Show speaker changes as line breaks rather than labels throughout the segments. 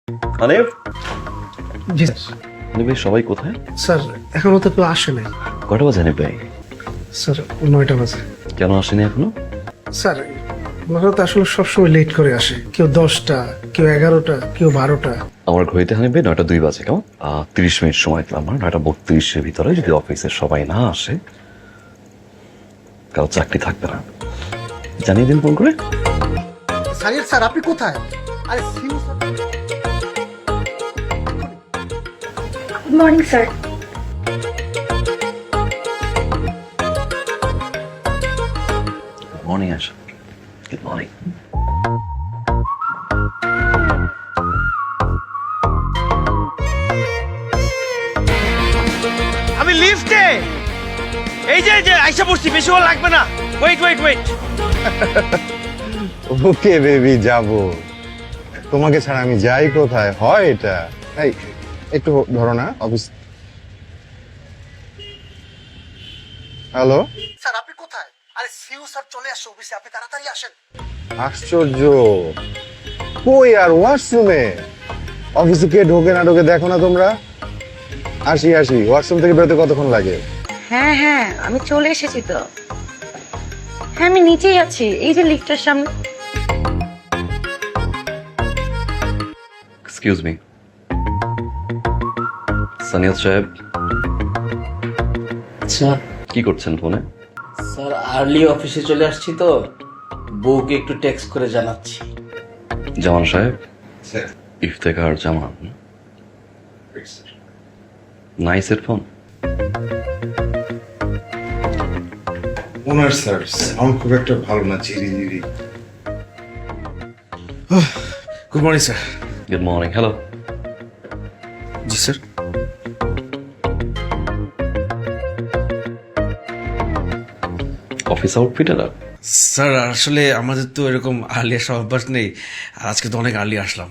হানিফ,
জি sir.
Hanif ভাই সবাই কোথায়?
স্যার এখনো তো কেউ আসে নাই।
কটা বাজে হানিফ ভাই?
স্যার 9টা বাজে।
কেন আসেনি এখনো?
স্যার ওনারা তো আসলে সবসময় লেট করে আসে, কেউ 10টা, কেউ 11টা, কেউ 12টা।
আমার ঘড়িতে হানিফ ভাই 9টা 2 বাজে। কেমন 30 মিনিট সময় দিলাম। আমার 9টা 32-এর ভিতরে যদি অফিসের সবাই না আসে, কারো চাকরি থাকবে না। জানিয়ে দিন ফোন করে।
স্যার আপনি কোথায়? আরে
গুড মর্নিং স্যার।
মর্নিং আসো। Good morning.
আমি লিফটে এই যে আইসা পড়ছি, বেশি ভালো লাগবে না। ওয়েট
ওকে বেবি, যাব। তোমাকে ছাড়া আমি যাই কোথায়? হয় এটা? এই একটু ধরো না অফিস। হ্যালো,
স্যার আপনি কোথায়? আরে সিউ স্যার চলে আসছে অফিসে, আপনি তাড়াতাড়ি আসেন।
আশ্চর্য, কই আর ওয়াশরুমে? অফিসে কে ঢোকে না ঢোকে দেখো না তোমরা? আসি ওয়াশরুম থেকে বেরোতে কতক্ষণ লাগে?
হ্যাঁ আমি চলে এসেছি তো। হ্যাঁ আমি নিচেই আছি, এই যে লিফটের সামনে।
এক্সকিউজ মি, সানিয়াত সাহেব
আচ্ছা
কি করছেন ফোনে?
স্যার, আর্লি অফিসে চলে আসছি তো, বউকে একটু টেক্সট করে জানাচ্ছি।
জামান সাহেব, ইফতেখার জামান। নাইসের ফোন।
ওনার স্যার সাউন্ড খুব একটা ভালো না, ঝিরি।
Good morning sir.
Good morning. Hello.
জি স্যার।
অফিস আউটফিট এরা?
স্যার আসলে আমাদের তো এরকম আর্লি আসার অভ্যাস নেই, আর আজকে তো অনেক আর্লি আসলাম,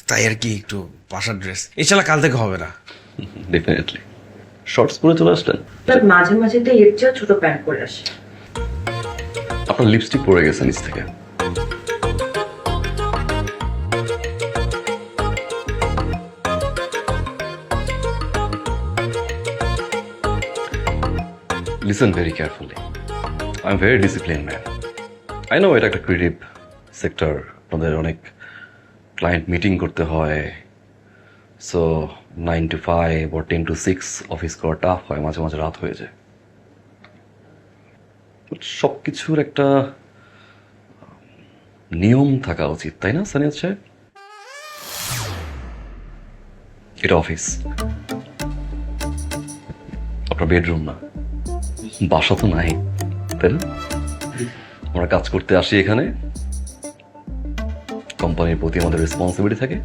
তাই আর কি একটু বাসার ড্রেস। এছাড়া কাল থেকে হবে না।
ডেফিনেটলি। শর্টস পরে চলে আসলেন?
মাঝে মাঝে তো এর চেয়েও ছোট প্যান্ট পরে আসে।
আপনার লিপস্টিক পরে গেছে নিচ থেকে। Listen very carefully. I'm very disciplined man. I know এটা একটা ক্রিয়েটিভ সেক্টর, আপনাদের অনেক ক্লায়েন্ট মিটিং করতে হয়, so 9 to 5 or 10 to 6 office করা টাফ হয়, মাঝে মাঝে রাত হয়ে যায়। সব কিছুর একটা নিয়ম থাকা উচিত, তাই না সানিয়াত সাহেব? এটা অফিস, আপনার বেডরুম না, বাসা তো নাই, তাই না? আমরা কাজ করতে আসি এখানে, কোম্পানির প্রতি আমাদের রেসপন্সিবিলিটি থাকে,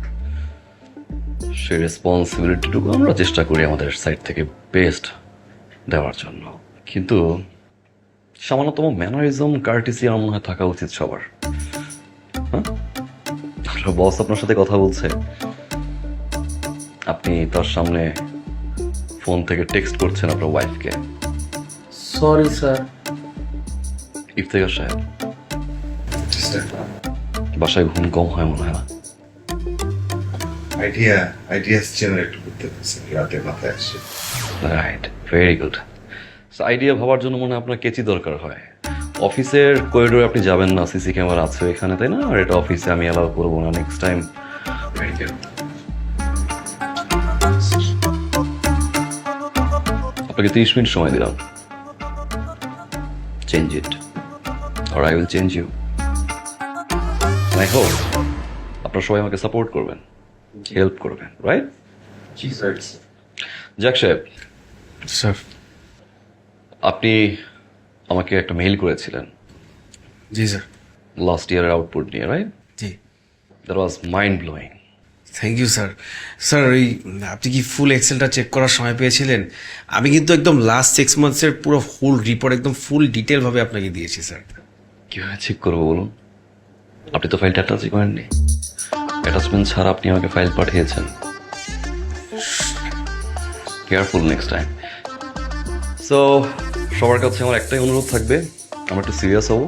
সেই রেসপন্সিবিলিটিটুকু আমরা চেষ্টা করি আমাদের সাইড থেকে বেস্ট দেওয়ার জন্য। কিন্তু সামান্যতম ম্যানারিজম, কার্টিসি আমার মনে হয় থাকা উচিত সবার। হ্যাঁ, আপনার বস আপনার সাথে কথা বলছে, আপনি তার সামনে ফোন থেকে টেক্সট করছেন আপনার ওয়াইফকে।
Sorry sir.
ইফতেখার সাহেব, বাসায় ঘুম কম হয় মনে হয় না?
আইডিয়াস জেনারেট করতে পারছি, রাতে মাথায় আসে।
Right, very good. আইডিয়া ভাবার জন্য মনে হয় আপনার কেচি দরকার হয়। অফিসের করিডোরে আপনি যাবেন না, সিসি ক্যামেরা আছে এখানে, তাই না? আর এটা অফিসে আমি অ্যালাউ করবো না নেক্সট টাইম। Very good. আপনাকে 30 মিনিট সময় দিলাম, change it or I will change you. And I hope আপনারা সবাই আমাকে সাপোর্ট করবেন, হেল্প করবেন, রাইট?
জি স্যার।
যাক সাহেব,
স্যার।
আপনি আমাকে একটা মেইল করেছিলেন
জি স্যার।
লাস্ট ইয়ারের আউটপুট নিয়ে, রাইট?
জি।
That was mind blowing.
Thank you sir. Sir ওই আপনি কি ফুল এক্সেলটা চেক করার সময় পেয়েছিলেন? আমি কিন্তু একদম লাস্ট 6 মান্থসের পুরো ফুল রিপোর্ট একদম ফুল ডিটেলভাবে আপনাকে দিয়েছি স্যার।
কীভাবে চেক করবো বলুন? আপনি তো ফাইলটা অ্যাটাচই করেননি। অ্যাটাচমেন্ট ছাড়া আপনি আমাকে ফাইল পাঠিয়েছেন। Careful next time. সো সবার কাছে আমার একটাই অনুরোধ থাকবে, আমরা একটু সিরিয়াস হব।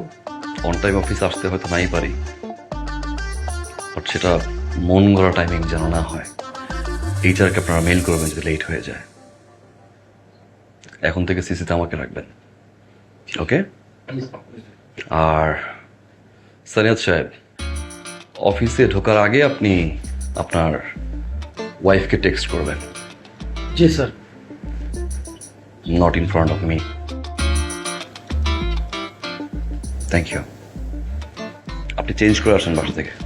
অন টাইম অফিসে আসতে হয়তো নাই পারি, বাট সেটা মন গড়া টাইমিং যেন না হয়। এইচআরকে আপনারা মেইল করবেন যদি লেট হয়ে যায়। এখন থেকে সিসিতে আমাকে রাখবেন, ওকে? আর সানিয়াদ সাহেব, অফিসে ঢোকার আগে আপনি আপনার ওয়াইফকে টেক্সট করবেন,
জি sir.
Not in front of me. Thank you. আপনি চেঞ্জ করে আসেন বাসা থেকে।